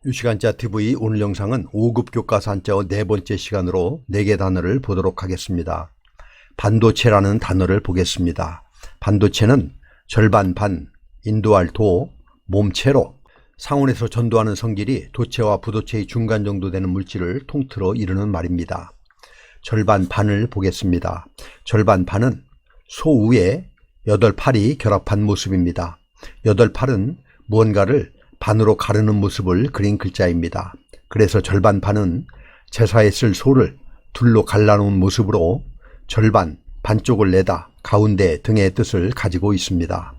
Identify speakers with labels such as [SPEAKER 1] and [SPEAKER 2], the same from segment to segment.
[SPEAKER 1] 유시간자 TV 오늘 영상은 5급 교과서 한자어 네 번째 시간으로 4개 단어를 보도록 하겠습니다. 반도체라는 단어를 보겠습니다. 반도체는 절반 반, 인도할 도, 몸체로 상온에서 전도하는 성질이 도체와 부도체의 중간 정도 되는 물질을 통틀어 이루는 말입니다. 절반 반을 보겠습니다. 절반 반은 소우에 8팔이 결합한 모습입니다. 8팔은 무언가를 반으로 가르는 모습을 그린 글자입니다. 그래서 절반 반은 제사에 쓸 소를 둘로 갈라놓은 모습으로 절반, 반쪽을 내다, 가운데 등의 뜻을 가지고 있습니다.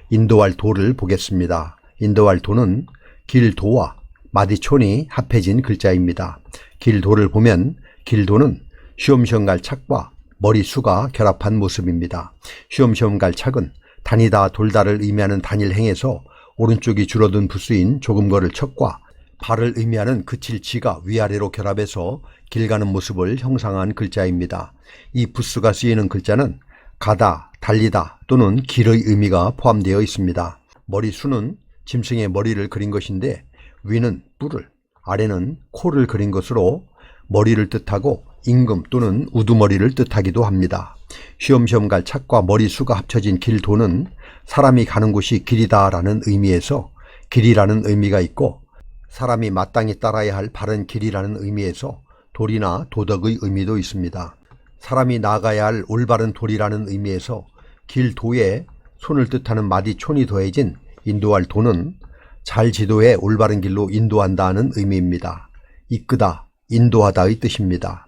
[SPEAKER 1] 인도할 도를 보겠습니다. 인도할 도는 길도와 마디촌이 합해진 글자입니다. 길도를 보면 길도는 쉬엄쉬엄 갈 착과 머리수가 결합한 모습입니다. 쉬엄쉬엄 갈 착은 다니다 돌다를 의미하는 단일행에서 오른쪽이 줄어든 부수인 조금 걸을 척과 발을 의미하는 그칠 지가 위아래로 결합해서 길 가는 모습을 형상한 글자입니다. 이 부수가 쓰이는 글자는 가다, 달리다 또는 길의 의미가 포함되어 있습니다. 머리수는 짐승의 머리를 그린 것인데 위는 뿔을, 아래는 코를 그린 것으로 머리를 뜻하고 임금 또는 우두머리를 뜻하기도 합니다. 쉬엄쉬엄 갈 착과 머리수가 합쳐진 길도는 사람이 가는 곳이 길이다 라는 의미에서 길이라는 의미가 있고, 사람이 마땅히 따라야 할 바른 길이라는 의미에서 도리나 도덕의 의미도 있습니다. 사람이 나아가야 할 올바른 도리라는 의미에서 길도에 손을 뜻하는 마디촌이 더해진 인도할 도는 잘 지도해 올바른 길로 인도한다는 의미입니다. 이끄다, 인도하다의 뜻입니다.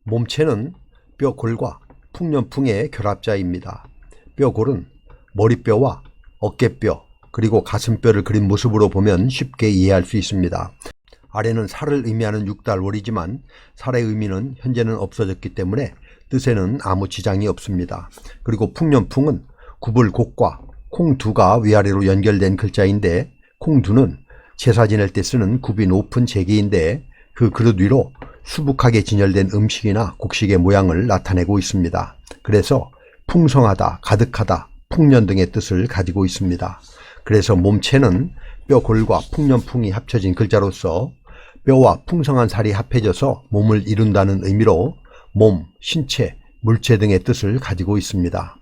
[SPEAKER 1] 몸체는 뼈골과 풍년풍의 결합자입니다. 뼈골은 머리뼈와 어깨뼈 그리고 가슴뼈를 그린 모습으로 보면 쉽게 이해할 수 있습니다. 아래는 살을 의미하는 육달월이지만 살의 의미는 현재는 없어졌기 때문에 뜻에는 아무 지장이 없습니다. 그리고 풍년풍은 구불곡과 콩두가 위아래로 연결된 글자인데, 콩두는 제사 지낼 때 쓰는 굽이 높은 제기인데 그 그릇 위로 수북하게 진열된 음식이나 곡식의 모양을 나타내고 있습니다. 그래서 풍성하다, 가득하다, 풍년 등의 뜻을 가지고 있습니다. 그래서 몸체는 뼈골과 풍년풍이 합쳐진 글자로서 뼈와 풍성한 살이 합해져서 몸을 이룬다는 의미로 몸, 신체, 물체 등의 뜻을 가지고 있습니다.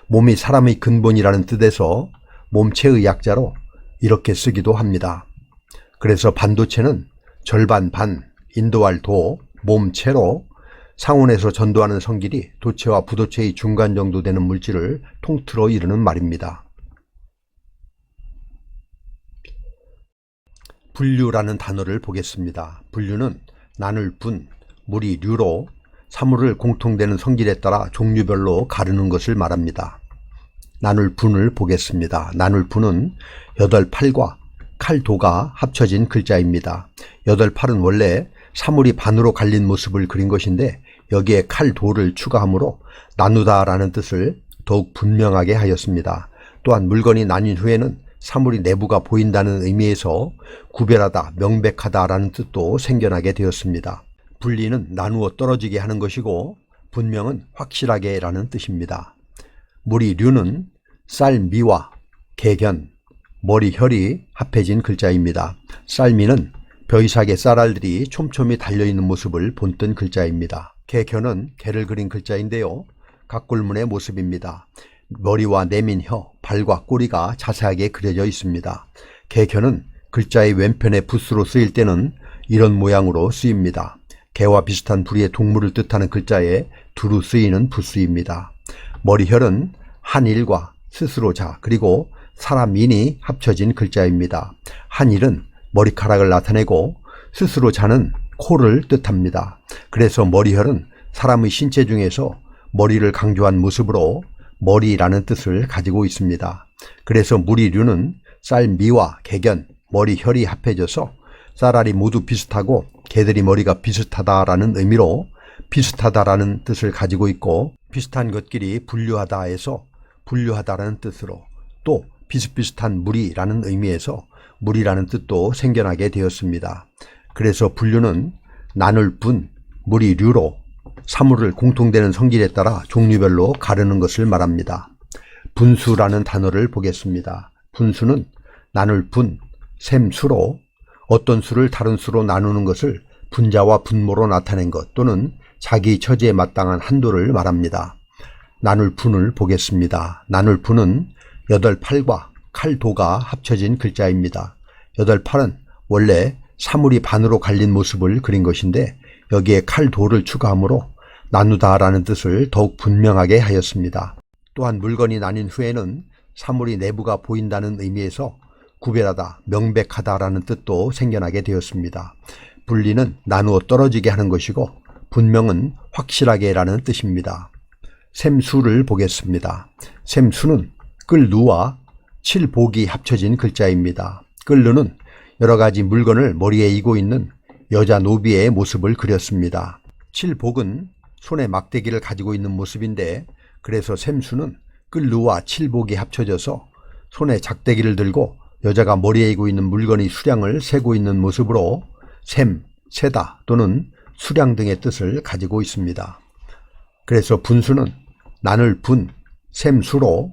[SPEAKER 1] 몸이 사람의 근본이라는 뜻에서 몸체의 약자로 이렇게 쓰기도 합니다. 그래서 반도체는 절반 반, 인도할 도, 몸체로 상온에서 전도하는 성질이 도체와 부도체의 중간 정도 되는 물질을 통틀어 이루는 말입니다. 분류라는 단어를 보겠습니다. 분류는 나눌 분, 물이 류로 사물을 공통되는 성질에 따라 종류별로 가르는 것을 말합니다. 나눌 분을 보겠습니다. 나눌 분은 8팔과 칼도가 합쳐진 글자입니다. 8팔은 원래 사물이 반으로 갈린 모습을 그린 것인데 여기에 칼도를 추가함으로 나누다 라는 뜻을 더욱 분명하게 하였습니다. 또한 물건이 나뉜 후에는 사물이 내부가 보인다는 의미에서 구별하다, 명백하다 라는 뜻도 생겨나게 되었습니다. 분리는 나누어 떨어지게 하는 것이고 분명은 확실하게 라는 뜻입니다. 물이 류는 쌀미와 개견, 머리, 혈이 합해진 글자입니다. 쌀미는 벼이삭의 쌀알들이 촘촘히 달려있는 모습을 본뜬 글자입니다. 개견은 개를 그린 글자인데요. 각골문의 모습입니다. 머리와 내민 혀, 발과 꼬리가 자세하게 그려져 있습니다. 개견은 글자의 왼편에 붓으로 쓰일 때는 이런 모양으로 쓰입니다. 개와 비슷한 부리의 동물을 뜻하는 글자에 두루 쓰이는 붓수입니다. 머리혈은 한일과 스스로 자 그리고 사람인이 합쳐진 글자입니다. 한일은 머리카락을 나타내고 스스로 자는 코를 뜻합니다. 그래서 머리혈은 사람의 신체 중에서 머리를 강조한 모습으로 머리라는 뜻을 가지고 있습니다. 그래서 무리류는 쌀미와 개견, 머리혈이 합해져서 쌀알이 모두 비슷하고 개들이 머리가 비슷하다라는 의미로 비슷하다라는 뜻을 가지고 있고, 비슷한 것끼리 분류하다에서 분류하다라는 뜻으로, 또 비슷비슷한 무리라는 의미에서 무리라는 뜻도 생겨나게 되었습니다. 그래서 분류는 나눌 분, 무리류로 사물을 공통되는 성질에 따라 종류별로 가르는 것을 말합니다. 분수라는 단어를 보겠습니다. 분수는 나눌 분, 셈수로 어떤 수를 다른 수로 나누는 것을 분자와 분모로 나타낸 것 또는 자기 처지에 마땅한 한도를 말합니다. 나눌 분을 보겠습니다. 나눌 분은 8팔과 칼도가 합쳐진 글자입니다. 8팔은 원래 사물이 반으로 갈린 모습을 그린 것인데 여기에 칼도를 추가함으로 나누다라는 뜻을 더욱 분명하게 하였습니다. 또한 물건이 나뉜 후에는 사물이 내부가 보인다는 의미에서 구별하다, 명백하다라는 뜻도 생겨나게 되었습니다. 분리는 나누어 떨어지게 하는 것이고 분명은 확실하게라는 뜻입니다. 셈수를 보겠습니다. 셈수는 끌누와 칠복이 합쳐진 글자입니다. 끌누는 여러 가지 물건을 머리에 이고 있는 여자 노비의 모습을 그렸습니다. 칠복은 손에 막대기를 가지고 있는 모습인데 그래서 셈수는 끌누와 칠복이 합쳐져서 손에 작대기를 들고 여자가 머리에 이고 있는 물건의 수량을 세고 있는 모습으로 셈, 세다 또는 수량 등의 뜻을 가지고 있습니다. 그래서 분수는 나눌 분, 셈수로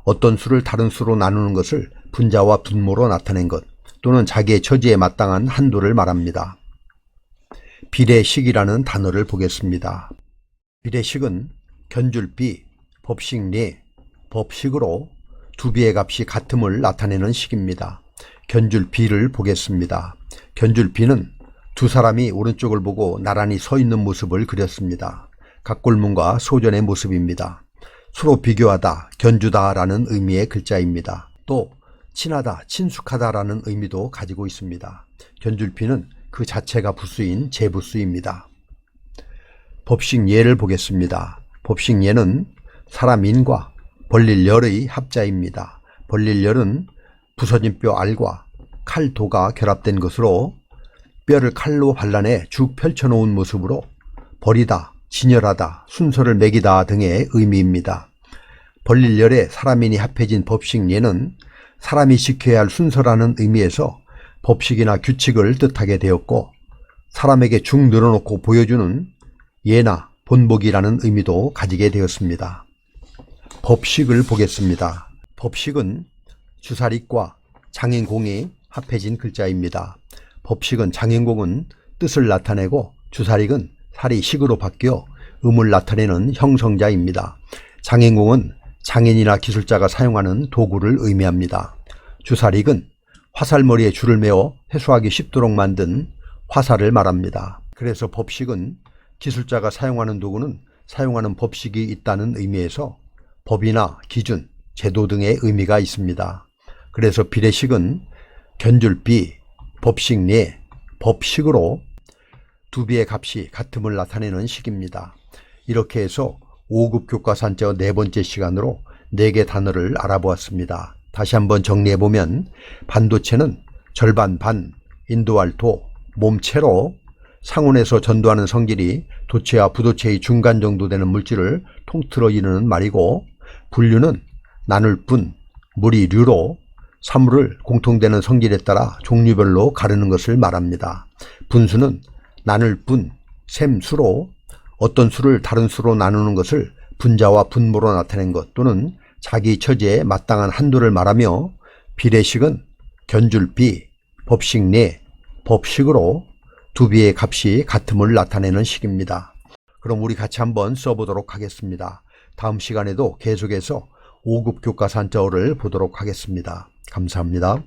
[SPEAKER 1] 어떤 수를 다른 수로 나누는 것을 분자와 분모로 나타낸 것 또는 자기의 처지에 마땅한 한도를 말합니다. 비례식이라는 단어를 보겠습니다. 비례식은 견줄비, 법식례, 법식으로 두 비의 값이 같음을 나타내는 식입니다. 견줄비를 보겠습니다. 견줄비는 두 사람이 오른쪽을 보고 나란히 서 있는 모습을 그렸습니다. 각골문과 소전의 모습입니다. 서로 비교하다, 견주다 라는 의미의 글자입니다. 또 친하다, 친숙하다라는 의미도 가지고 있습니다. 견줄비는 그 자체가 부수인 제부수입니다. 법식예를 보겠습니다. 법식예는 사람인과 벌릴 열의 합자입니다. 벌릴 열은 부서진 뼈 알과 칼도가 결합된 것으로 뼈를 칼로 발라내 쭉 펼쳐놓은 모습으로 버리다, 진열하다, 순서를 매기다 등의 의미입니다. 벌릴 열에 사람인이 합해진 법식예는 사람이 지켜야 할 순서라는 의미에서 법식이나 규칙을 뜻하게 되었고 사람에게 쭉 늘어놓고 보여주는 예나 본보기라는 의미도 가지게 되었습니다. 법식을 보겠습니다. 법식은 주사릭과 장인공이 합해진 글자입니다. 법식은 장인공은 뜻을 나타내고 주사릭은 살이 식으로 바뀌어 음을 나타내는 형성자입니다. 장인공은 장인이나 기술자가 사용하는 도구를 의미합니다. 주사릭은 화살머리에 줄을 메어 회수하기 쉽도록 만든 화살을 말합니다. 그래서 법식은 기술자가 사용하는 도구는 사용하는 법식이 있다는 의미에서 법이나 기준, 제도 등의 의미가 있습니다. 그래서 비례식은 견줄비, 법식례, 법식으로 두 비의 값이 같음을 나타내는 식입니다. 이렇게 해서 5급 교과산자 네 번째 시간으로 4개 단어를 알아보았습니다. 다시 한번 정리해보면 반도체는 절반 반, 인도할 도, 몸체로 상온에서 전도하는 성질이 도체와 부도체의 중간 정도 되는 물질을 통틀어 이루는 말이고 분류는 나눌 분, 물이 류로 사물을 공통되는 성질에 따라 종류별로 가르는 것을 말합니다. 분수는 나눌 분, 셈수로 어떤 수를 다른 수로 나누는 것을 분자와 분모로 나타낸 것 또는 자기 처지에 마땅한 한도를 말하며 비례식은 견줄비, 법식례, 법식으로 두 비의 값이 같음을 나타내는 식입니다. 그럼 우리 같이 한번 써보도록 하겠습니다. 다음 시간에도 계속해서 5급 교과산자어를 보도록 하겠습니다. 감사합니다.